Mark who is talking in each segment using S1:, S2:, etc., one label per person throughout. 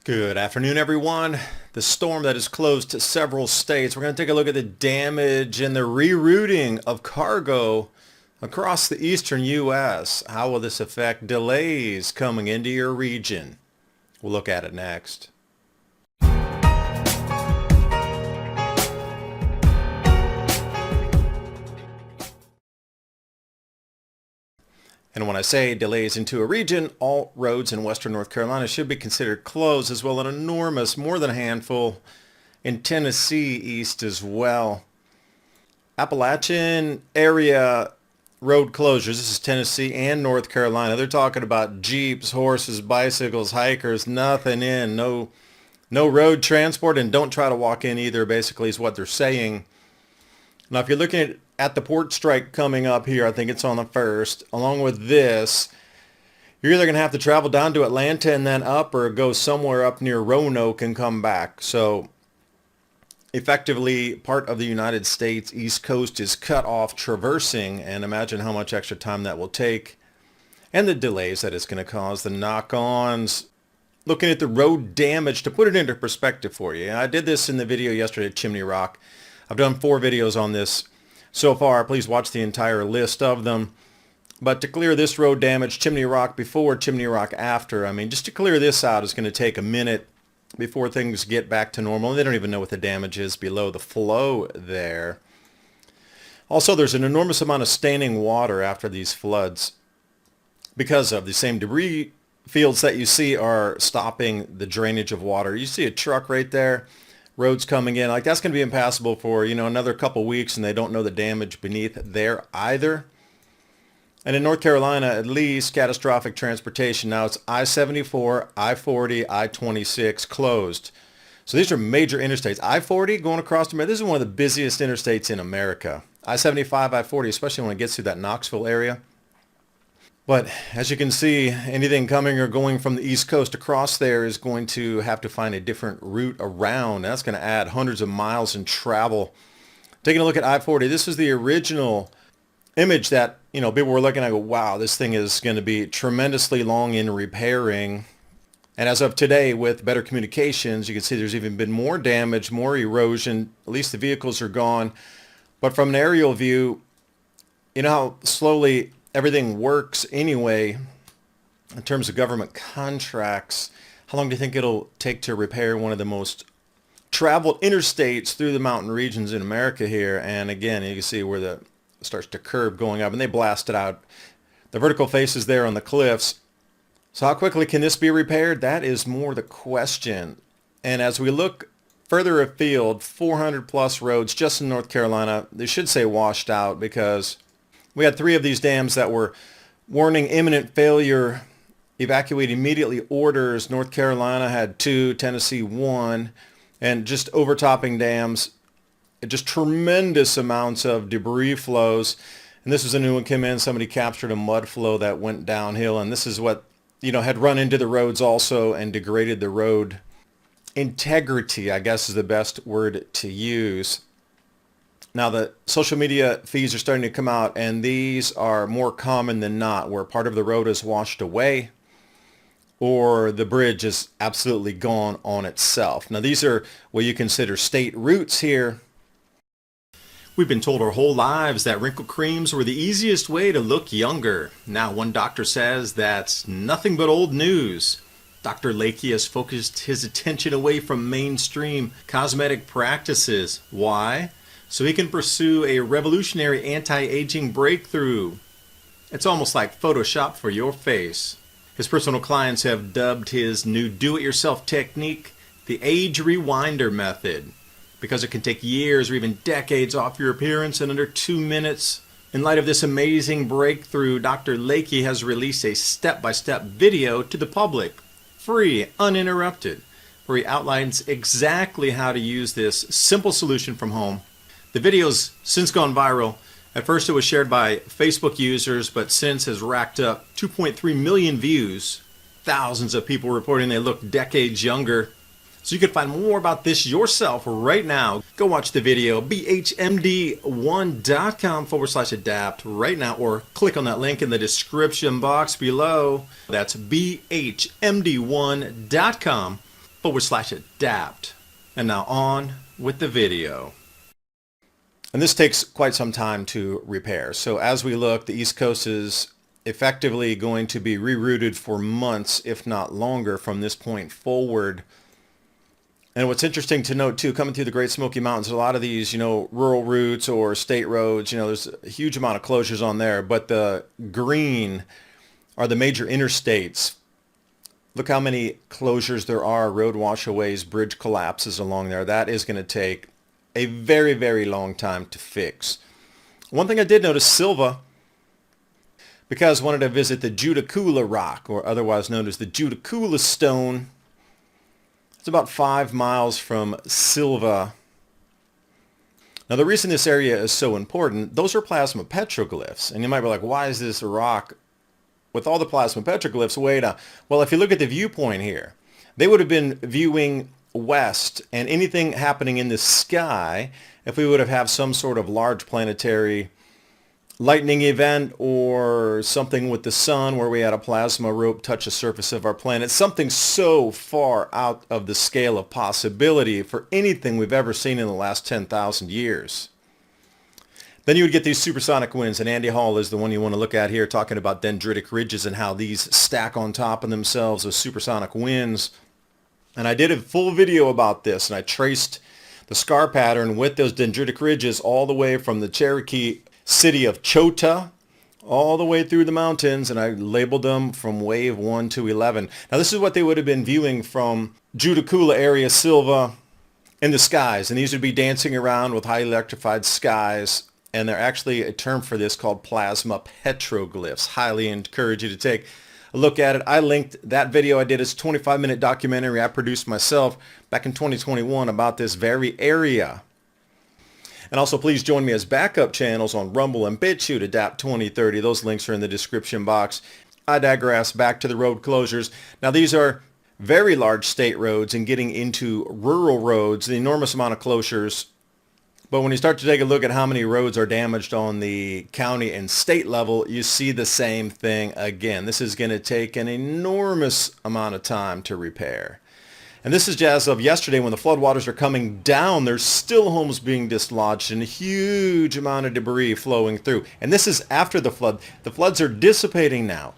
S1: Good afternoon, everyone. The storm that has closed several states. We're going to take a look at the damage and the rerouting of cargo across the eastern U.S. How will this affect delays coming into your region? We'll look at it next. And when I say delays into a region, all roads in western North Carolina should be considered closed, as well as an enormous, more than a handful in Tennessee east as well. Appalachian area road closures. This is Tennessee and North Carolina. They're talking about jeeps, horses, bicycles, hikers, nothing in, no road transport, and don't try to walk in either, basically is what they're saying. Now, if you're looking at the port strike coming up here, I think it's on the 1st, along with this, you're either going to have to travel down to Atlanta and then up, or go somewhere up near Roanoke and come back. So effectively, part of the United States East Coast is cut off traversing, and imagine how much extra time that will take and the delays that it's going to cause, the knock-ons. Looking at the road damage, to put it into perspective for you, I did this in the video yesterday at Chimney Rock. I've done 4 videos on this so far. Please watch the entire list of them. But to clear this road damage, Chimney Rock before, Chimney Rock after, I mean, just to clear this out is going to take a minute before things get back to normal. They don't even know what the damage is below the flow there. Also, there's an enormous amount of standing water after these floods because of the same debris fields that you see are stopping the drainage of water. You see a truck right there. Roads coming in, like that's going to be impassable for, another couple weeks, and they don't know the damage beneath there either. And in North Carolina, at least, catastrophic transportation. Now it's I-74, I-40, I-26 closed. So these are major interstates. I-40 going across America. This is one of the busiest interstates in America. I-75, I-40, especially when it gets through that Knoxville area. But as you can see, anything coming or going from the East Coast across there is going to have to find a different route around. That's going to add hundreds of miles in travel. Taking a look at I-40, this is the original image that, people were looking at, go, wow, this thing is going to be tremendously long in repairing. And as of today, with better communications, you can see there's even been more damage, more erosion. At least the vehicles are gone. But from an aerial view, you know how slowly everything works anyway in terms of government contracts. How long do you think it'll take to repair one of the most traveled interstates through the mountain regions in America here? And again, you can see where it starts to curve going up, and they blast it out. The vertical faces there on the cliffs. So how quickly can this be repaired? That is more the question. And as we look further afield, 400 plus roads just in North Carolina, they should say washed out, because we had 3 of these dams that were warning imminent failure, evacuate immediately orders. North Carolina had 2, Tennessee 1, and just overtopping dams, just tremendous amounts of debris flows. And this was a new one came in. Somebody captured a mud flow that went downhill, and this is what, had run into the roads also and degraded the road integrity, I guess is the best word to use. Now, the social media feeds are starting to come out, and these are more common than not, where part of the road is washed away or the bridge is absolutely gone on itself. Now, these are what you consider state routes here. We've been told our whole lives that wrinkle creams were the easiest way to look younger. Now, one doctor says that's nothing but old news. Dr. Lakey has focused his attention away from mainstream cosmetic practices. Why? So he can pursue a revolutionary anti-aging breakthrough. It's almost like Photoshop for your face. His personal clients have dubbed his new do-it-yourself technique the Age Rewinder method, because it can take years or even decades off your appearance in under 2 minutes. In light of this amazing breakthrough, Dr. Lakey has released a step-by-step video to the public, free, uninterrupted, where he outlines exactly how to use this simple solution from home. The video's since gone viral. At first it was shared by Facebook users, but since has racked up 2.3 million views. Thousands of people reporting they look decades younger. So you can find more about this yourself right now. Go watch the video, bhmd1.com/adapt right now, or click on that link in the description box below. That's bhmd1.com. /adapt. And now on with the video. And this takes quite some time to repair. So as we look, the East Coast is effectively going to be rerouted for months, if not longer, from this point forward. And what's interesting to note too, coming through the Great Smoky Mountains, a lot of these, rural routes or state roads, there's a huge amount of closures on there, but the green are the major interstates. Look how many closures there are, road washaways, bridge collapses along there. That is going to take a very, very long time to fix. One thing I did notice, Silva, because I wanted to visit the Judicula Rock, or otherwise known as the Judicula Stone. It's about 5 miles from Silva. Now, the reason this area is so important, those are plasma petroglyphs. And you might be like, why is this rock with all the plasma petroglyphs way down? Well, if you look at the viewpoint here, they would have been viewing west, and anything happening in the sky, if we would have had some sort of large planetary lightning event or something with the sun where we had a plasma rope touch the surface of our planet, something so far out of the scale of possibility for anything we've ever seen in the last 10,000 years. Then you would get these supersonic winds, and Andy Hall is the one you want to look at here, talking about dendritic ridges and how these stack on top of themselves as supersonic winds. And I did a full video about this, and I traced the scar pattern with those dendritic ridges all the way from the Cherokee city of Chota all the way through the mountains, and I labeled them from wave 1 to 11. Now this is what they would have been viewing from Judicula area, Silva, in the skies, and these would be dancing around with highly electrified skies, and they're actually a term for this called plasma petroglyphs. Highly encourage you to take a look at it. I linked that video I did as a 25-minute documentary I produced myself back in 2021 about this very area. And also, please join me as backup channels on Rumble and BitChute, Adapt 2030. Those links are in the description box. I digress. Back to the road closures. Now, these are very large state roads, and getting into rural roads, the enormous amount of closures. But when you start to take a look at how many roads are damaged on the county and state level, you see the same thing again. This is going to take an enormous amount of time to repair. And this is as of yesterday, when the floodwaters are coming down, there's still homes being dislodged and a huge amount of debris flowing through. And this is after the flood. The floods are dissipating now.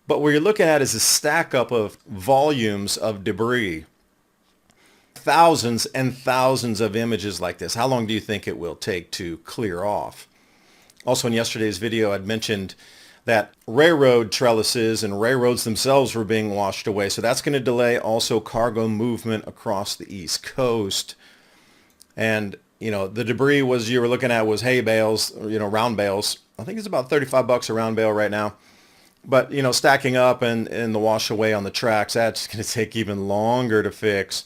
S1: But what you're looking at is a stack up of volumes of debris. Thousands and thousands of images like this. How long do you think it will take to clear off? Also, in yesterday's video, I'd mentioned that railroad trellises and railroads themselves were being washed away. So that's going to delay also cargo movement across the East Coast. And, the debris you were looking at was hay bales, round bales. I think it's about $35 a round bale right now. But, stacking up and the wash away on the tracks, that's going to take even longer to fix.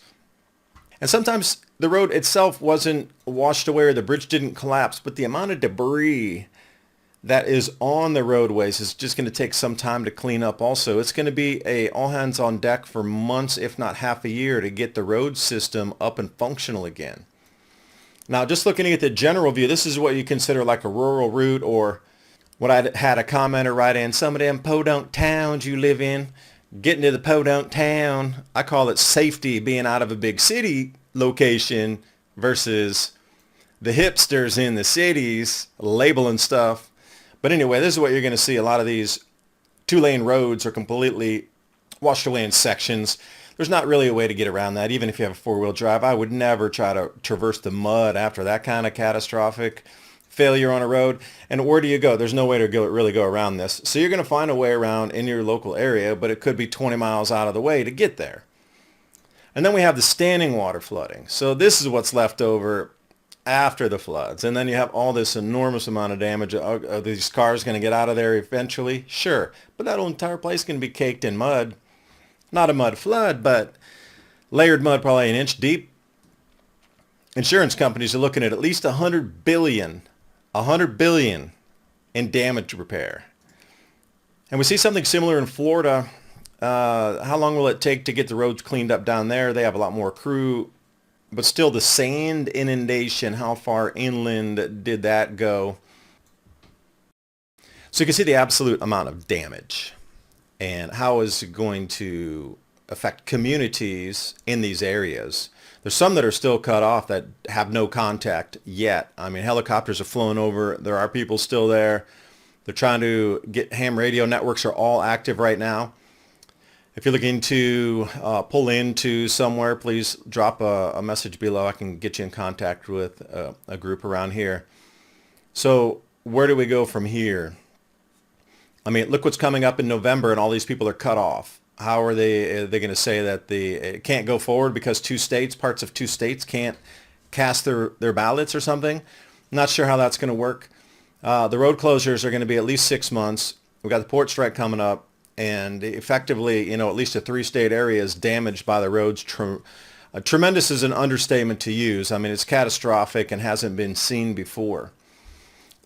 S1: And sometimes the road itself wasn't washed away or the bridge didn't collapse, but the amount of debris that is on the roadways is just going to take some time to clean up also. It's going to be a all hands on deck for months, if not half a year, to get the road system up and functional again. Now, just looking at the general view, this is what you consider like a rural route, or what I had a commenter write in, some of them podunk towns you live in, getting to the podunk town. I call it safety, being out of a big city location versus the hipsters in the cities labeling stuff. But anyway, this is what you're going to see. A lot of these 2-lane roads are completely washed away in sections. There's not really a way to get around that. Even if you have a 4-wheel drive, I would never try to traverse the mud after that kind of catastrophic failure on a road. And where do you go? There's no way to really go around this. So you're going to find a way around in your local area, but it could be 20 miles out of the way to get there. And then we have the standing water flooding. So this is what's left over after the floods. And then you have all this enormous amount of damage. Are these cars going to get out of there eventually? Sure. But that whole entire place is going to be caked in mud. Not a mud flood, but layered mud probably an inch deep. Insurance companies are looking at least $100 billion in damage repair. And we see something similar in Florida. How long will it take to get the roads cleaned up down there? They have a lot more crew. But still, the sand inundation, how far inland did that go? So you can see the absolute amount of damage and how is it going to affect communities in these areas. There's some that are still cut off that have no contact yet. I mean, helicopters have flown over. There are people still there. They're trying to get ham radio networks are all active right now. If you're looking to pull into somewhere, please drop a message below. I can get you in contact with a group around here. So where do we go from here? I mean, look what's coming up in November, and all these people are cut off. How are they going to say that it can't go forward because parts of two states can't cast their ballots or something? Not sure how that's going to work. The road closures are going to be at least 6 months. We've got the port strike coming up, and effectively, at least a 3-state area is damaged by the roads. Tremendous is an understatement to use. I mean, it's catastrophic and hasn't been seen before.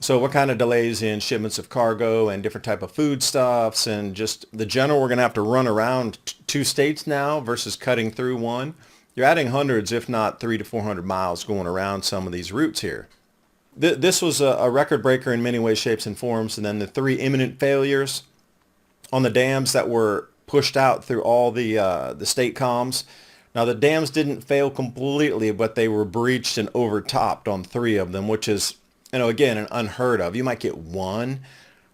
S1: So what kind of delays in shipments of cargo and different type of foodstuffs and just the general, we're going to have to run around 2 states now versus cutting through one. You're adding hundreds, if not 300 to 400 miles going around some of these routes here. This was a record breaker in many ways, shapes, and forms. And then the 3 imminent failures on the dams that were pushed out through all the state comms. Now, the dams didn't fail completely, but they were breached and overtopped on 3 of them, which is, again, an unheard of. You might get 1,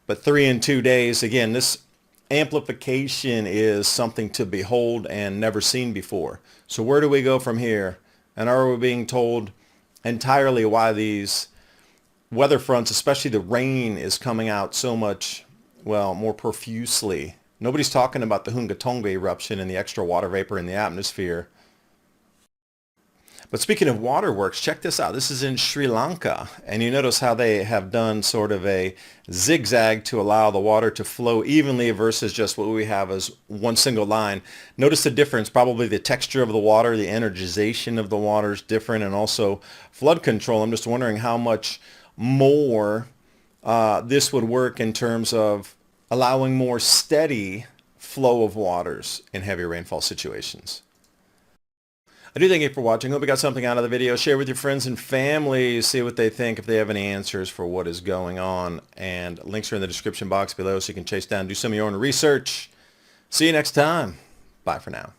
S1: but 3 in 2 days. Again, this amplification is something to behold and never seen before. So where do we go from here? And are we being told entirely why these weather fronts, especially the rain, is coming out so much, more profusely? Nobody's talking about the Hungatonga eruption and the extra water vapor in the atmosphere. But speaking of waterworks, check this out. This is in Sri Lanka, and you notice how they have done sort of a zigzag to allow the water to flow evenly versus just what we have as one single line. Notice the difference, probably the texture of the water, the energization of the water is different, and also flood control. I'm just wondering how much more this would work in terms of allowing more steady flow of waters in heavy rainfall situations. I do thank you for watching. Hope you got something out of the video. Share with your friends and family. See what they think, if they have any answers for what is going on. And links are in the description box below so you can chase down, do some of your own research. See you next time. Bye for now.